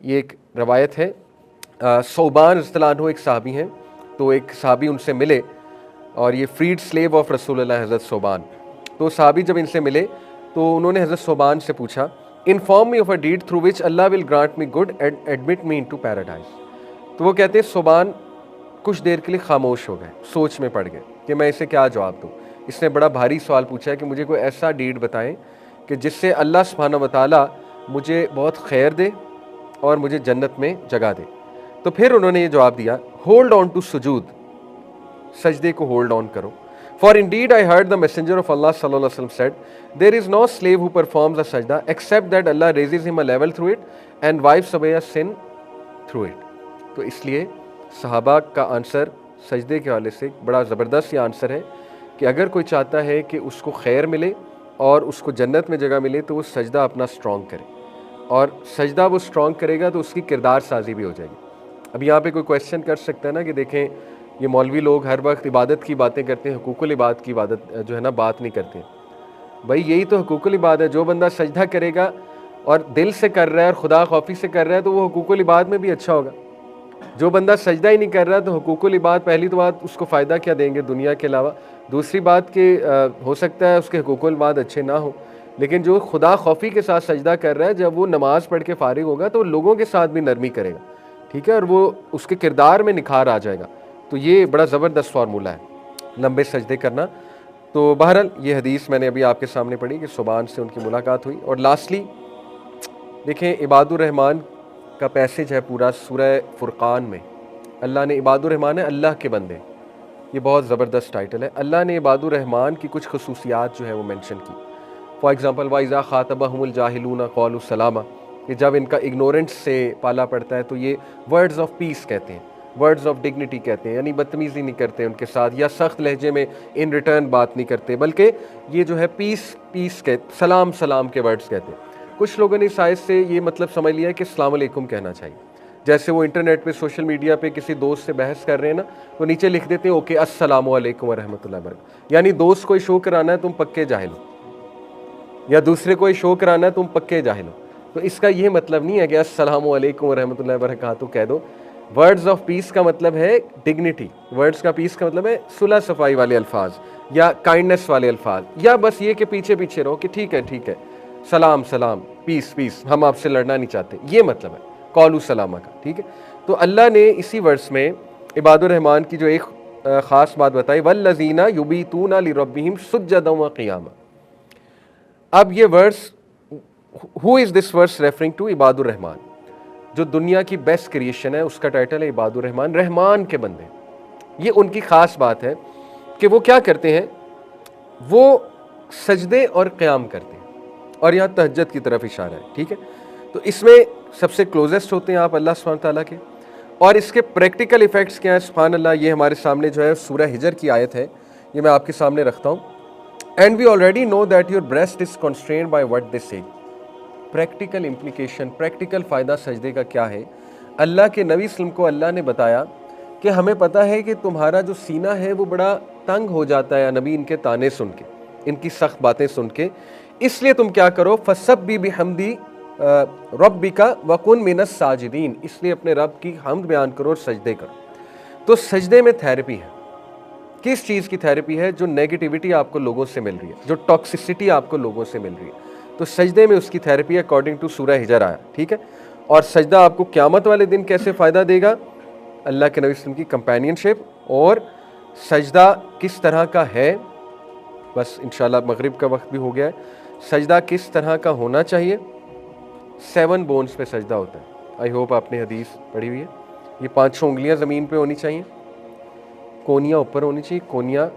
ये एक रवायत है। सौबान रज़ियल्लाहु अन्हु एक सहाबी हैं, तो एक सहाबी उनसे मिले और ये फ्रीड स्लेव ऑफ रसूलुल्लाह हज़रत सौबान। तो सहाबी जब इनसे मिले तो उन्होंने हज़रत सौबान से पूछा, inform me of a deed through which Allah will grant me good and admit me into paradise. तो वो कहते हैं सौबान कुछ देर के लिए खामोश हो गए, सोच में पड़ गए कि मैं इसे क्या जवाब दूँ। इसने बड़ा भारी सवाल पूछा है कि मुझे कोई ऐसा डीड बताएं कि जिससे अल्लाह सुब्हानहू व तआला मुझे बहुत खैर दे और मुझे जन्नत में जगह दे। तो फिर उन्होंने ये जवाब दिया, होल्ड ऑन टू सुजूद, सजदे को होल्ड ऑन करो। For indeed I heard the messenger of Allah सल्लल्लाहु अलैहि वसल्लम said, there is no slave who performs a सजदा except that Allah raises him a level through it and wipes away a sin through it. तो इसलिए सहाबा का answer सजदे के हवाले से बड़ा ज़बरदस्त ये आंसर है कि अगर कोई चाहता है कि उसको खैर मिले और उसको जन्नत में जगह मिले तो वो सजदा अपना स्ट्रॉन्ग करे, और सजदा वो स्ट्रॉन्ग करेगा तो उसकी किरदार साजी भी हो जाएगी। अब यहाँ पे कोई क्वेश्चन कर सकता है ना कि देखें ये मौलवी लोग हर वक्त इबादत की बातें करते हैं, हुकूकुल इबादत की इबादत जो है ना बात नहीं करते हैं। भाई यही तो हुकूकुल इबादत है। जो बंदा सजदा करेगा और दिल से कर रहा है और खुदा खौफी से कर रहा है तो वो हुकूकुल इबादत में भी अच्छा होगा। जो बंदा सजदा ही नहीं कर रहा तो हुकूकुल इबादत, पहली तो बात उसको फ़ायदा क्या देंगे दुनिया के अलावा, दूसरी बात कि हो सकता है उसके हुकूकुल इबादत अच्छे ना हो। लेकिन जो खुदा खौफी के साथ सजदा कर रहा है, जब वो नमाज़ पढ़ के फारिग होगा तो लोगों के साथ भी नरमी करेगा, ठीक है, और वो उसके किरदार में निखार आ जाएगा। तो ये बड़ा ज़बरदस्त फार्मूला है लंबे सजदे करना। तो बहरहाल ये हदीस मैंने अभी आपके सामने पढ़ी कि सुबान से उनकी मुलाकात हुई। और लास्टली देखें इबादुर रहमान का पैसेज है पूरा सूरह फुरकान में। अल्लाह ने, इबादुर रहमान है अल्लाह के बंदे, ये बहुत ज़बरदस्त टाइटल है। अल्लाह ने इबादुर रहमान की कुछ खसूसियात जो है वो मेंशन की। फॉर एग्ज़ाम्पल वाइज़ा ख़ातबहुमुल जाहिलून क़ालू सलामा, कि जब इनका इग्नोरेंस से पाला पड़ता है तो ये वर्ड्स ऑफ पीस कहते हैं, वर्ड्स ऑफ डिग्निटी कहते हैं, यानी बदतमीज़ी नहीं करते उनके साथ या सख्त लहजे में इन रिटर्न बात नहीं करते, बल्कि ये जो है पीस पीस के सलाम सलाम के वर्ड्स कहते हैं। कुछ लोगों ने इस आयत से ये मतलब समझ लिया कि अस्सलाम वालेकुम कहना चाहिए। जैसे वो इंटरनेट पे सोशल मीडिया पे किसी दोस्त से बहस कर रहे हैं ना, तो नीचे लिख देते हैं ओके अस्सलामु अलैकुम व रहमतुल्लाहि व बरकातहू, यानी दोस्त को शो कराना है तुम पक्के जाहिल हो, या दूसरे को शो कराना है तुम पक्के जाहिल हो। तो इसका ये मतलब नहीं है कि अस्सलामु अलैकुम व रहमतुल्लाहि व बरकातहू कह दो। वर्ड्स ऑफ पीस का मतलब है डिग्निटी, वर्ड्स का पीस का मतलब है सुलह सफाई वाले अल्फाज या काइंडनेस वाले अल्फाज, या बस ये कि पीछे पीछे रहो कि ठीक है सलाम सलाम पीस पीस, हम आपसे लड़ना नहीं चाहते, ये मतलब है कौलू सलामा का, ठीक है। तो अल्लाह ने इसी वर्स में इबादुर रहमान की जो एक ख़ास बात बताई, वल्लज़ीना युबीतूना लिरब्बिहिम सुज्जदन व क़ियामा। अब ये verse, who is this verse referring to? इबादुर रहमान, जो दुनिया की बेस्ट क्रिएशन है उसका टाइटल है इबादुर रहमान, रहमान के बंदे। ये उनकी ख़ास बात है कि वो क्या करते हैं, वो सजदे और क़याम करते हैं, और यहाँ तहज्जुद की तरफ इशारा है, ठीक है। तो इसमें सबसे क्लोजेस्ट होते हैं आप अल्लाह सुब्हानहू तआला के, और इसके प्रैक्टिकल इफ़ेक्ट्स क्या हैं सुब्हान अल्लाह, ये हमारे सामने जो है सूरह हिजर की आयत है, ये मैं आपके सामने रखता हूँ। And we already know that your breast is constrained by what they say. Practical implication, practical फ़ायदा सजदे का क्या है? अल्लाह के नबी सल्लल्लाहु अलैहि वसल्लम को अल्लाह ने बताया कि हमें पता है कि तुम्हारा जो सीना है वो बड़ा तंग हो जाता है नबी इनके ताने सुन के, इनकी सख्त बातें सुन के, इसलिए तुम क्या करो, फसब्बि बिहम्दी रब्बिका वकुन मिनस साजिदीन, इसलिए अपने रब की हम्द बयान करो और सजदे करो। तो सजदे में थेरेपी है। किस चीज़ की थेरेपी है? जो नेगेटिविटी आपको लोगों से मिल रही है, जो टॉक्सिसिटी आपको लोगों से मिल रही है, तो सजदे में उसकी थेरेपी है अकॉर्डिंग टू सूरह हिजर आया, ठीक है। और सजदा आपको क़यामत वाले दिन कैसे फ़ायदा देगा? अल्लाह के नबी सल्लल्लाहु अलैहि वसल्लम की कंपेनियनशिप, और सजदा किस तरह का है, बस इंशाल्लाह मगरिब का वक्त भी हो गया है। सजदा किस तरह का होना चाहिए? 7 बोन्स पे सजदा होता है। आई होप आपने हदीस पढ़ी हुई है। ये 5 उंगलियां ज़मीन पे होनी चाहिए, कोनियाँ ऊपर होनी चाहिए, कोनियाँ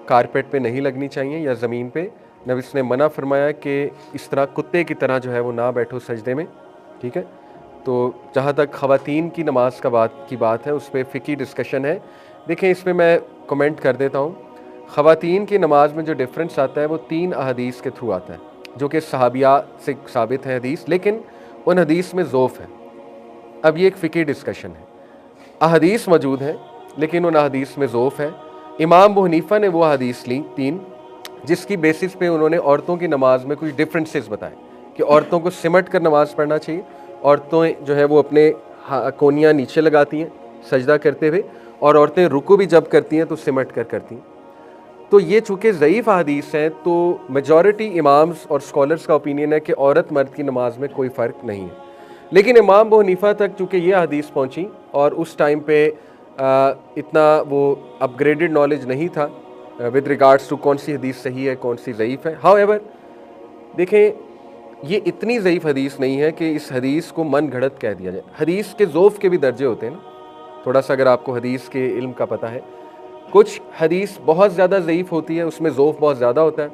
कारपेट पे नहीं लगनी चाहिए या ज़मीन पे। नबी ने मना फरमाया कि इस तरह कुत्ते की तरह जो है वो ना बैठो सजदे में, ठीक है। तो जहाँ तक ख़वातीन की नमाज की बात है उस पर फ़िकी डिस्कशन है। देखें इसमें मैं कमेंट कर देता हूँ। ख़वातीन की नमाज में जो डिफरेंस आता है वो 3 अहदीस के थ्रू आता है, जो कि सहाबिया से साबित है हदीस, लेकिन उन हदीस में ज़ोफ़ है। अब ये एक फ़िकी डिस्कशन है, अहदीस मौजूद हैं लेकिन उन अहदीस में ज़ोफ़ है। इमाम अबू हनीफ़ा ने वो हदीस ली 3, जिसकी बेसिस पे उन्होंने औरतों की नमाज में कुछ डिफरेंसेस बताए कि औरतों को सिमट कर नमाज़ पढ़ना चाहिए औरतें जो है वो अपने कोनियाँ नीचे लगाती हैं सजदा करते हुए, और औरतें रुकू भी जब करती हैं तो सिमट कर करती हैं। तो ये चूँकि ज़ईफ़ हदीस हैं, तो मेजॉरिटी इमाम्स और स्कॉलर्स का ओपिनियन है कि औरत मर्द की नमाज में कोई फ़र्क नहीं है। लेकिन इमाम अबू हनीफ़ा तक चूँकि ये हदीस पहुँची और उस टाइम पे इतना वो अपग्रेडेड नॉलेज नहीं था विद रिगार्ड्स टू कौन सी हदीस सही है, कौन सी ज़ईफ़ है। हाउएवर देखें, ये इतनी ज़ईफ़ हदीस नहीं है कि इस हदीस को मन घड़त कह दिया जाए। हदीस के ज़ोफ़ के भी दर्जे होते हैं ना, थोड़ा सा अगर आपको हदीस के इल्म का पता है। कुछ हदीस बहुत ज़्यादा ज़ईफ़ होती है, उसमें ज़ोफ़ बहुत ज़्यादा होता है।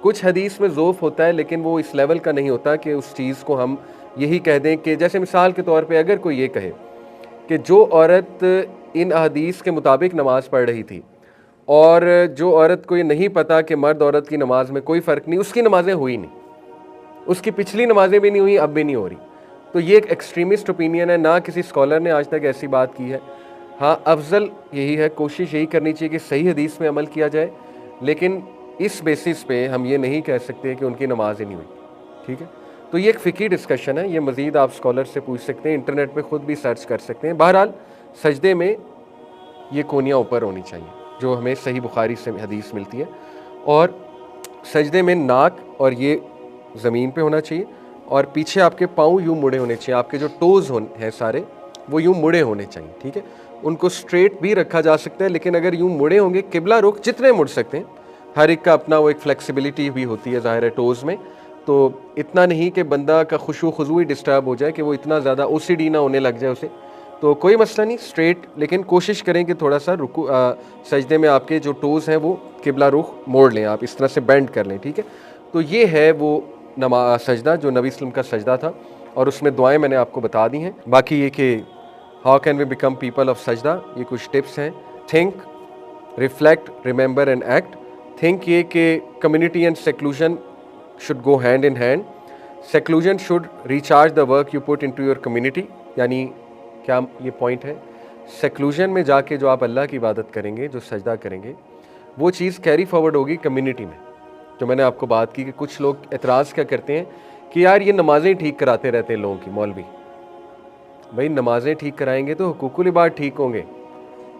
कुछ हदीस में ज़ोफ़ होता है लेकिन वो इस लेवल का नहीं होता कि उस चीज़ को हम यही कह दें कि, जैसे मिसाल के तौर पे अगर कोई ये कहे कि जो औरत इन हदीस के मुताबिक नमाज़ पढ़ रही थी और जो औरत को ये नहीं पता कि मर्द औरत की नमाज में कोई फ़र्क नहीं, उसकी नमाज़ें हुई नहीं, उसकी पिछली नमाज़ें भी नहीं हुई, अब भी नहीं हो रही, तो ये एक एक्सट्रीमिस्ट ओपिनियन है। ना किसी स्कॉलर ने आज तक ऐसी बात की है। हाँ, अफजल यही है, कोशिश यही करनी चाहिए कि सही हदीस में अमल किया जाए, लेकिन इस बेसिस पे हम ये नहीं कह सकते कि उनकी नमाज ही नहीं हुई। ठीक है, तो ये एक फ़िकी डिस्कशन है, ये मज़ीद आप स्कॉलर से पूछ सकते हैं, इंटरनेट पे ख़ुद भी सर्च कर सकते हैं। बहरहाल सजदे में ये कोनियाँ ऊपर होनी चाहिए, जो हमें सही बुखारी से हदीस मिलती है, और सजदे में नाक और ये ज़मीन पे होना चाहिए, और पीछे आपके पाँव यूँ मुड़े होने चाहिए, आपके जो टोज़ हैं सारे वो यूँ मुड़े होने चाहिए। ठीक है, उनको स्ट्रेट भी रखा जा सकता है, लेकिन अगर यूँ मुड़े होंगे किबला रुख जितने मुड़ सकते हैं, हर एक का अपना वो एक फ्लेक्सिबिलिटी भी होती है ज़ाहिर है टोज़ में, तो इतना नहीं कि बंदा का खुशू खुजू ही डिस्टर्ब हो जाए कि वो इतना ज़्यादा ओसीडी ना होने लग जाए उसे, तो कोई मसला नहीं, स्ट्रेट, लेकिन कोशिश करें कि थोड़ा सा सजदे में आपके जो टोज़ हैं वो किबला रुख मोड़ लें, आप इस तरह से बेंड कर लें। ठीक है, तो ये है वो सजदा जो नबी वसल्लम का सजदा था, और उसमें दुआएं मैंने आपको बता दी हैं। बाकी ये कि how can we become people of सजदा, ये कुछ टिप्स हैं। Think, reflect, remember and act. Think ये कि community and seclusion should go hand in hand. Seclusion should recharge the work you put into your community, यानी क्या ये point है, सेक्लूजन में जाके जो आप अल्लाह की इबादत करेंगे, जो सजदा करेंगे, वो चीज़ कैरी फॉरवर्ड होगी कम्युनिटी में। जो मैंने आपको बात की कि कुछ लोग एतराज़ क्या करते हैं कि यार ये नमाज़ें ठीक कराते रहते हैं लोगों की, मौलवी। भाई नमाज़ें ठीक कराएंगे तो हुकूकुल इबाद ठीक होंगे,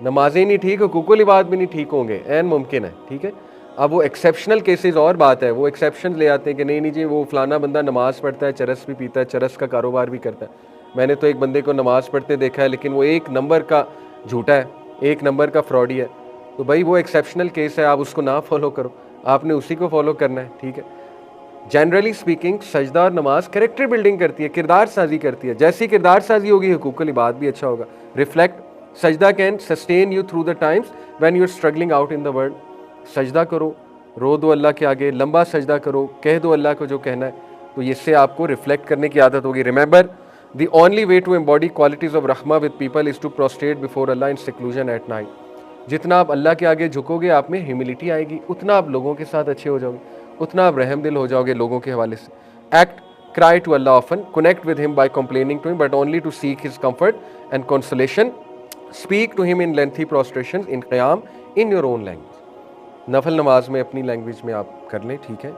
नमाज़ें नहीं ठीक, हुकूकुल इबाद भी नहीं ठीक होंगे, ऐन मुमकिन है। ठीक है, अब वो एक्सेप्शनल केसेस और बात है, वो एक्सेप्शन ले आते हैं कि नहीं जी वो फ़लाना बंदा नमाज़ पढ़ता है, चरस भी पीता है, चरस का कारोबार भी करता है। मैंने तो एक बंदे को नमाज़ पढ़ते देखा है, लेकिन वो एक नंबर का झूठा है, एक नंबर का फ्रॉडी है। तो भाई वो एक्सेप्शनल केस है, आप उसको ना फॉलो करो, आपने उसी को फॉलो करना है। ठीक है, जनरली स्पीकिंग सजदा और नमाज कैरेक्टर बिल्डिंग करती है, किरदार साजी करती है। जैसी किरदार साजी होगी हुकूकुल इबाद भी अच्छा होगा। रिफ्लेक्ट, सजदा can sustain you through the times when you are struggling out in the world. सजदा करो, रो दो अल्लाह के आगे, लंबा सजदा करो, कह दो अल्लाह को जो कहना है, तो इससे आपको रिफ्लेक्ट करने की आदत होगी। Remember, the only way to embody qualities of रहमा with people is to prostrate before Allah in seclusion at night. जितना आप अल्लाह के आगे झुकोगे, आप में ह्यूमिलिटी आएगी, उतना आप लोगों के साथ अच्छे हो जाओगे, उतना आप रहम दिल हो जाओगे लोगों के हवाले से। Act, cry to Allah often, connect with him by complaining to him but only to seek his comfort and consolation. Speak to him in lengthy prostration in क़याम इन योर ओन लैंग्वेज। नफल नमाज में अपनी language में आप कर लें, ठीक है,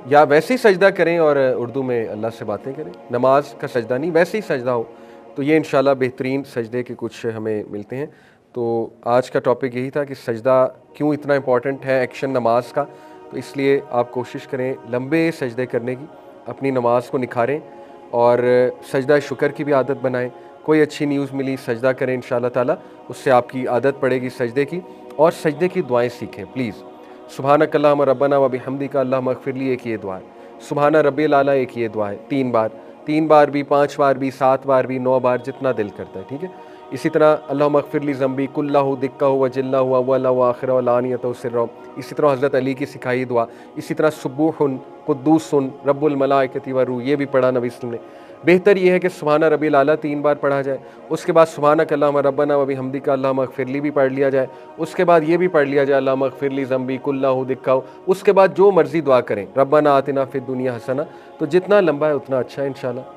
या वैसे ही सजदा करें और उर्दू में अल्लाह से बातें करें। नमाज का सजदा नहीं, वैसे ही सजदा हो, तो ये इंशाल्लाह बेहतरीन सजदे के कुछ हमें मिलते हैं। तो आज का टॉपिक यही था कि सजदा क्यों इतना इम्पॉर्टेंट है एक्शन नमाज का। तो इसलिए आप कोशिश करें लंबे सजदे करने की, अपनी नमाज को निखारें और सजदा शुक्र की भी आदत बनाएं। कोई अच्छी न्यूज़ मिली, सजदा करें इंशाल्लाह ताला, उससे आपकी आदत पड़ेगी सजदे की, और सजदे की दुआएं सीखें प्लीज़। सुबहानक अल्लाहुम्मा रब्बना व बिहम्दिका अल्लाहुम्मा अग़फ़िरली, एक ये दुआ है। सुबहाना रब्बिल आला, एक ये दुआ है, 3 बार भी, 5 बार भी, 7 बार भी, 9 बार, जितना दिल करता है। ठीक है, इसी तरह अल्लाहुम्मा अग़फ़िरली ज़म्बी कुल्लहु दिक्कहु व जिल्लहु व अव्वलहु व आखिरहु व लानियतहु सिर्रहु। इसी तरह हज़रत अली की सिखाई दुआ। इसी तरह सुब्बूहुन कुद्दूसुन रब्बुल मलाइकति व रूह, ये भी पढ़ा नबी सल्लल्लाहु अलैहि वसल्लम ने। बेहतर ये है कि सुबहाना रब्बिल आला 3 बार पढ़ा जाए, उसके बाद सुबहानक अल्लाहुम्मा रब्बना व बिहम्दिका अल्लाहुम्मा अग़फ़िरली भी पढ़ लिया जाए, उसके बाद ये भी पढ़ लिया जाए अल्लाहुम्मा अग़फ़िरली ज़म्बी कुल्लहु दिक्कहु। उसके बाद जो मर्ज़ी दुआ करें, रब्बना आतिना फ़िद दुनिया हसना। तो जितना लंबा है उतना अच्छा है इंशाल्लाह।